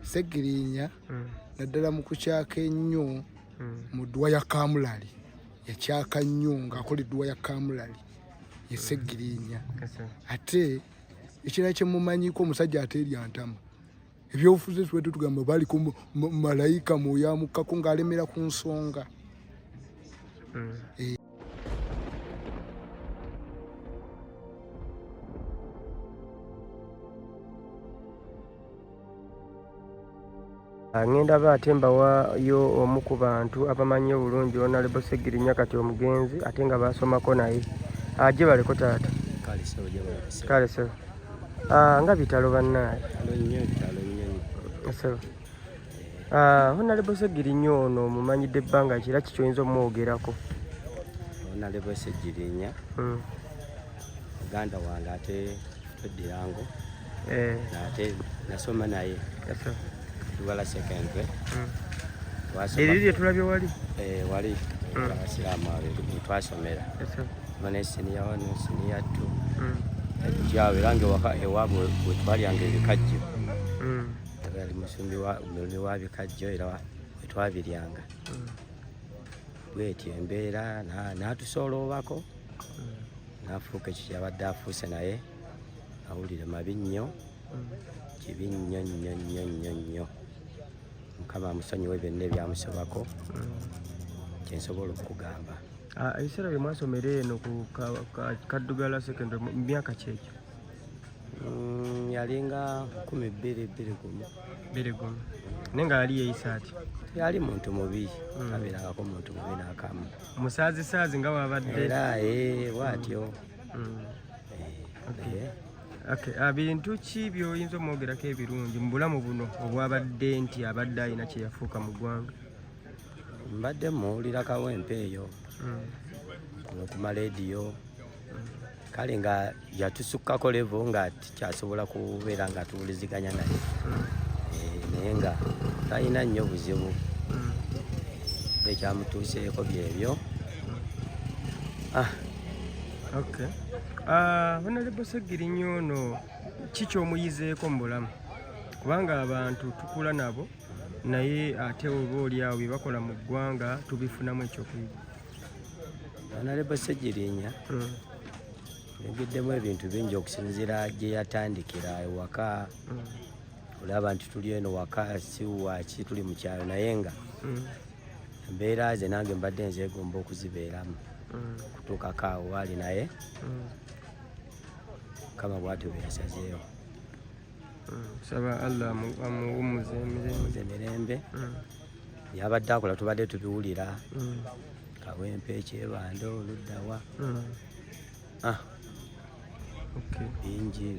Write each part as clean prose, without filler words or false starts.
Segirinya naddala mu kukyaka ennyo mu ddwa ya Kamulali. Yakyaka nnyo ng'akola eddwa ya Kamulali ye Segirinya. Ate ekirala kye mumanyiko omusajja ateerya ntama. Ebyobufuzi tuwedde tugamba baliko malayika mwoyo amukkako ng'alemera ku nsonga. Ngenda ate mbawayo omu ku bantu abamanyi obulungi Honorable Segirinya kati omugenzi ate nga basomako naye. Gye baleko taata. Kale sebo. Nga bitalo bannaye. Sebo. Honorable Segirinya ono mumanyidde ebbanga kira ki kyoyinza omwogerako? Honorable Segirinya muganda wange ate tweddirango ate nasoma naye Duwala Secondary. Eriri lye tulabye wali? Wali abasiraamu abo twasomera. Bane senior 1 senior 2 ekyawe range waka ewaabwe bwe twalyanga ebikajjo. Yali musumbi wa bikajjo era bwe twabiryanga. Bwetyo embeera n'atusooloobako n'afuuka ekyo kyabadde afuuse naye awulire mabi nnyo kibi nnyo nnyo nnyo nnyo nnyo. Mukama amusonyiwe byonna ebyamusobako kyensobola okugamba. Ebiseera bye mwasomera eno ku Kaddugala Secondary mu myaka ki egyo? Yalinga 12 naye nga yali yeeyisa atya? Yali muntu mubi abeerangako muntu mubi n'akamu musaazisaazi nga wabadde era bw'atyo. Bintu ki by'oyinza omwogerako ebirungi mu bulamu buno obwabadde nti abadde alina kye yafuuka mu ggwanga? Mbadde muwulira kawempe eyo ku malediyo kale nga yatusukkako levo nga tikyasobola kubeera nga tuwuliziganya naye naye nga talina nnyo buzibu ekyamutuuseeko byebyo. Honorable Segirinya ono ki kyomuyizeeko mu bulamu? Kubanga abantu tukula nabo naye ate oba oliawo bye bakola mu ggwanga tubifunamu ekyokuyiga. Honorable Segirinya yegiddemu ebintu bingi okusinziira gye yatandikira ewaka. Olaba nti tuli eno waka si waki tuli mu kyalo naye nga embeera ze nange mbadde nzeegomba okuzibeeramu kutuukako awo waali naye Mukama bw'atyo bwe yasazeewo. Saba Allah amuwummuze emirembe. Yabadde akola tubadde tubiwulira kawempe ekyebando oluddawa bingi.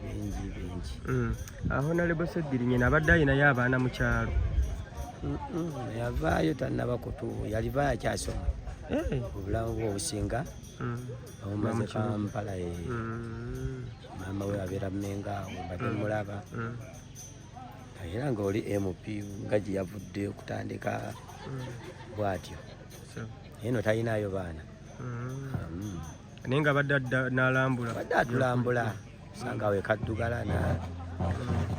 Honorable Segirinya nabadde alinayo abaana mu kyalo? Yavaayo tannaba kutuuka yalivaayo akyasoma obulamu bwe obusinga obumaze Kampala. Maama we abeera Mmenga awo mbadde mulaba era ng'oli MP nga gye yavudde okutandika bw'atyo eno talinayo baana naye nga badde n'alambula? Badde atulambula sanga we Kaddugala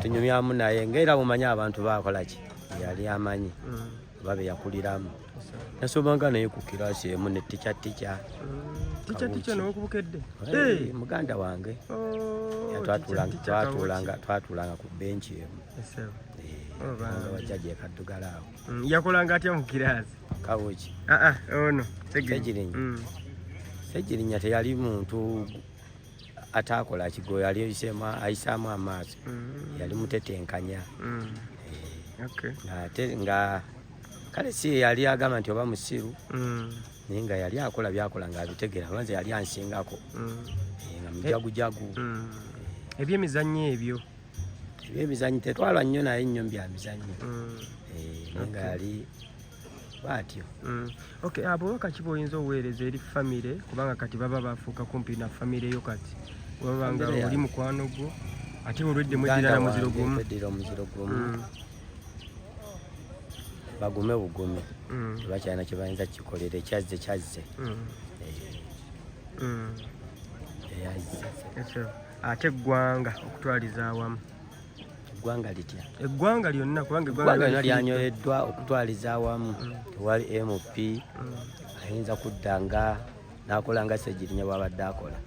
tunyumyamu naye ng'era mumanyi abantu baakola ki yali amanyi babe yakuliramu. Nasomanga naye ku kiraasi emu ne tica n'okubukedde muganda wange twatuulanga ku benchi emu wajja gye Kaddugala awo. Yakolanga atya mu kiraasi? Kabuki ono Segirinya teyali muntu ataakola kigo yali ayisaamu amaaso yali mutetenkanya ate nga kale si yali agamba nti oba musiru naye nga yali akola byakola ng'abitegera lwanze yali ansingako nga mujagujagu. Ebyemizannyo ebyo ebyemizannyo tetwalwa nnyo naye nnyo byamizannyo naye nga yali bw'atyo. Abubaka ki bw'oyinza obuweereza eri famire kubanga kati baba bafuuka kumpi na famire yo kati wabanga oli mukwano gwo ate olwedde mweddira muziro gumu bagume bugume tebakyalina kye bayinza kikolera ekyazze ate eggwanga okutwaliza awamu eggwanga litya eggwanga lyonna kubanga eggwanga lyonna lyanyoleddwa okutwaliza awamu tewali MP ayinza kudda nga n'akola nga Ssegirinya bw'abadde akola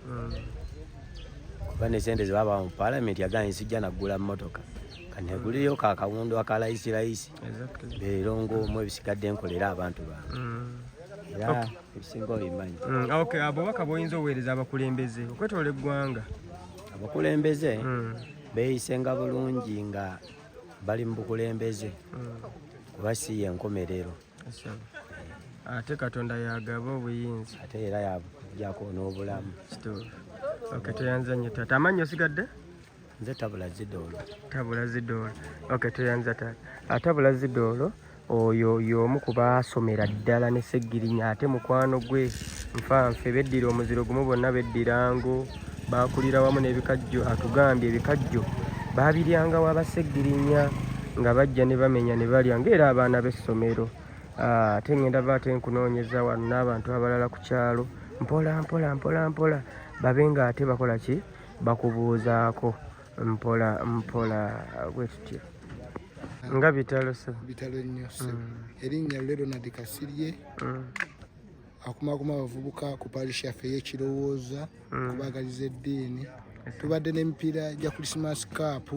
kuba ne sente ze baba mu paalamenti yagambye sijja naggula mmotoka kaneguliriyo kakawundu akalayisirayisi beerongoomu ebisigadde nkolera abantu bange era ebisinga obimanyi. Abubaka bw'oyinza oweereza abakulembeze okwetoola eggwanga abakulembeze beeyisenga bulungi nga bali mu bukulembeze kuba si yenkomerero ate Katonda yagaba obuyinza ate era yabujjako n'obulamu. Toyanza nnyo taata. Amannya osigadde? Nze Tabula Zidoolo. Tabula Zidoolo. Toyanza taata. Tabula Zidoolo oyo y'omu ku baasomera ddala ne Ssegirinya ate mukwano gwe nfanfe beddira omuziro gumu bonna beddira ngo baakulira wamu n'ebikajjo atugambye ebikajjo baabiryangawo Abassegirinya nga bajja ne bamenya ne balya ng'era abaana b'essomero. Ate ngenda baate nkunoonyeza wano n'abantu abalala ku kyalo mpola babe nga ate bakola ki bakubuuzaako mpola bwetutyo nga bitalo nnyo erinnya Lulero Nadi Kasirye akumakuma abavubuka ku parish yaffe ey'Ekirowooza kubaagaliza eddiini tubadde n'emipiira gya Christmas Cup.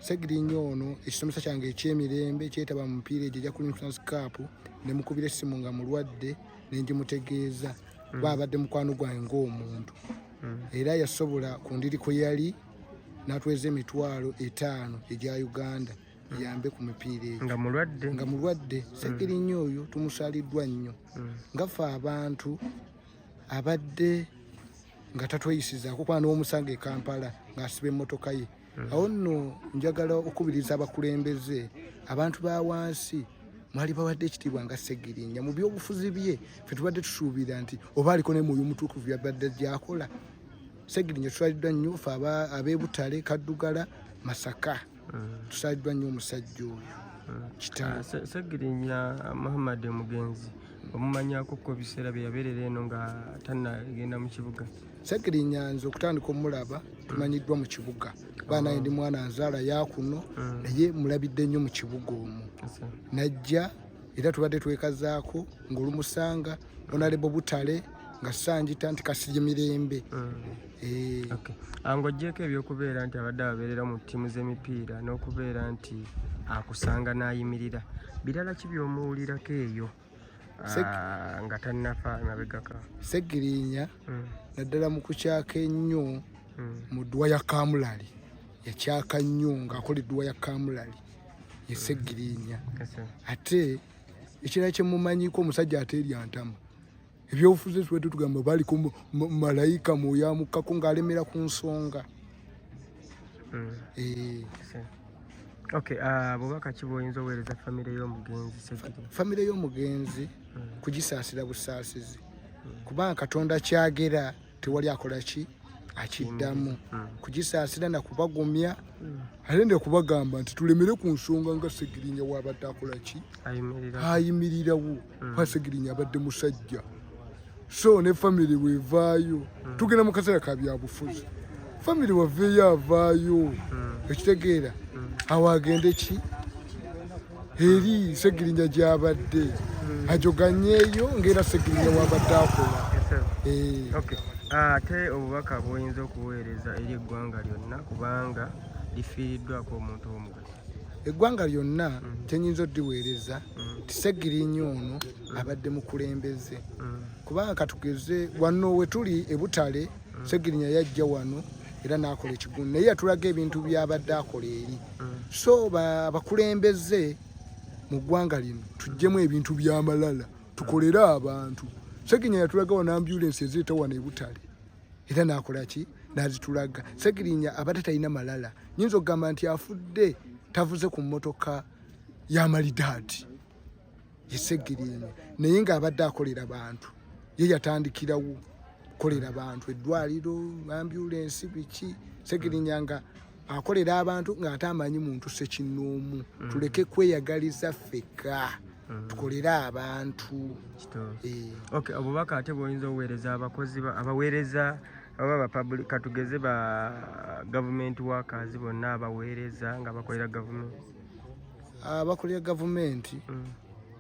Ssegirinya ono ekisomesa kyange eky'emirembe kyetaba mu mupiira egyo gya Christmas Cup ne mukubira essimu nga mulwadde ne ngimutegeeza baabadde mukwano gwange ng'omuntu era yasobola ku ndiri kwe yali n'atweza $50,000 egya Uganda yambe ku mipiira egyo nga mulwadde. Ssegirinya oyo tumusaaliddwa nnyo nga ffe abantu abadde nga tatweyisizaako kuba n'omusanga e Kampala ng'asiba emmotoka ye. Awo nno njagala okubiriza abakulembeze abantu ba wansi mwali bawadde ekitiibwa nga Ssegirinya mu byobufuzi bye ffe tubadde tusuubira nti oba aliko ne mwoyo mutuukuvu yabadde gy'akola. Ssegirinya tusaliddwa nnyo ffe ab'e Kaddugala Masaka tusaliddwa nnyo omusajja oyo kitalo. Ssegirinya Muhammad Mugenzi omumanyako ko biseera bye yabeerera eno nga tannagenda mu kibuga. Ssegirinya nze okutandika omulaba tumanyiddwa mu kibuga baana ndi mwana nzaala yakuno naye mulabidde nnyo mu kibuga omwo najja era tubadde twekazaako ng'olumusanga Honorable Butale nga Sanjita nti Kasirye mirembe. Ng'oggyeko ebyokubeera nti abadde ababeerera mu ttiimu z'emipiira n'okubeera nti akusanga n'ayimirira birala ki by'omuwulirako eyo nga tannafa mabegaka? Ssegirinya naddala mu kukyaka ennyo mu ddwa ya Kamulali yakyaka nnyo ng'akola edduwa ya Kamulali ye Ssegirinya. Ate ekirala kye mumanyiko omusajja ateerya ntama ebyobufuzi tubadde tugamba baaliko malayika mwoyo amukkako ng'alemera ku nsonga. Bubaka ki bw'oyinza oweereza famire y'omugenzi Ssegirinya? Famire y'omugenzi kugisaasira busaasizi kubanga Katonda kyagera tewali akola ki akiddamu kugisaasira nakubagumya ate ne kubagamba nti tulemere ku nsonga nga Ssegirinya w'abadde akola ki ayimirirawo kuba Ssegirinya abadde musajja. So ne famire weevaayo tugenda mu kaseera ka byabufuzi famire waveeyo avaayo ekitegeera awo agende ki eri Ssegirinya gy'abadde ajoganyeeyo ng'era Ssegirinya w'abadde akola. Ate obubaka bw'oyinza okuweereza eri eggwanga lyonna kubanga lifiiriddwako omuntu w'omugaso? Eggwanga lyonna kyenyinza oddiweereza ti Ssegirinya ono abadde mukulembeze kubanga katugeze wano we tuli e Butale Ssegirinya yajja wano era n'akola ekigundi naye yatulaga ebintu by'abadde akola eri. So abakulembeze mu ggwanga lino tuggyemu ebintu by'amalala tukolere abantu. Ssegirinya yatulaga wano ambulensi ezireeta wano e Butale era n'akola ki n'azitulaga. Ssegirinya abadde talina malala nyinza okugamba nti afudde tavuze ku mmotoka y'amalidaadi ye Ssegirinya naye ng'abadde akolera bantu ye yatandikirawo kukolera abantu eddwaliro ambulensi biki. Ssegirinya nga akolera abantu ng'ate amanyi muntu ssekinnoomu. Tuleke kweyagaliza ffeka tukolere abantu. Obubaka ate bw'oyinza oweereza abakozi abaweereza oba katugeze ba government workers bonna abaweereza nga bakolera government. Abakolera government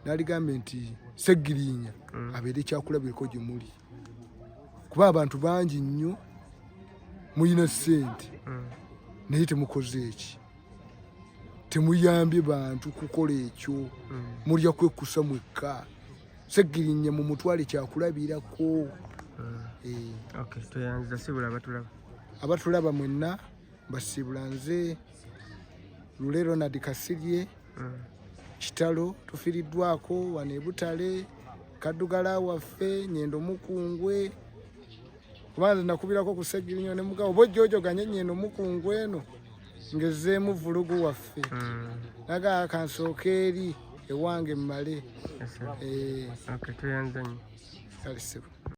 naligambye nti Sseggirinya abeere kyakulabirako gye muli, kuba abantu bangi nnyo muyina ssente naye temukoze eki, temuyambye bantu kukola ekyo, mulya kwekusa mwekka. Sseggirinya mu mutwale kyakulabirako. Okay, tweyanziza Sibula abatulaba mwenna basibula. Nze Lule Ronald Kasirye kitalo tufiiriddwako wano e Butale, Kaddugala waffe, Nyendo Mukungwe. Kubanza nakubirako ku Sseggirinya ne mugabo bojjojoganye Nyendo Mukungwe eno ngezeemu vulugu waffe. Naga kansooka eri ewange mmale. Okay, tweyanziza nnyo. Kale Ssebo.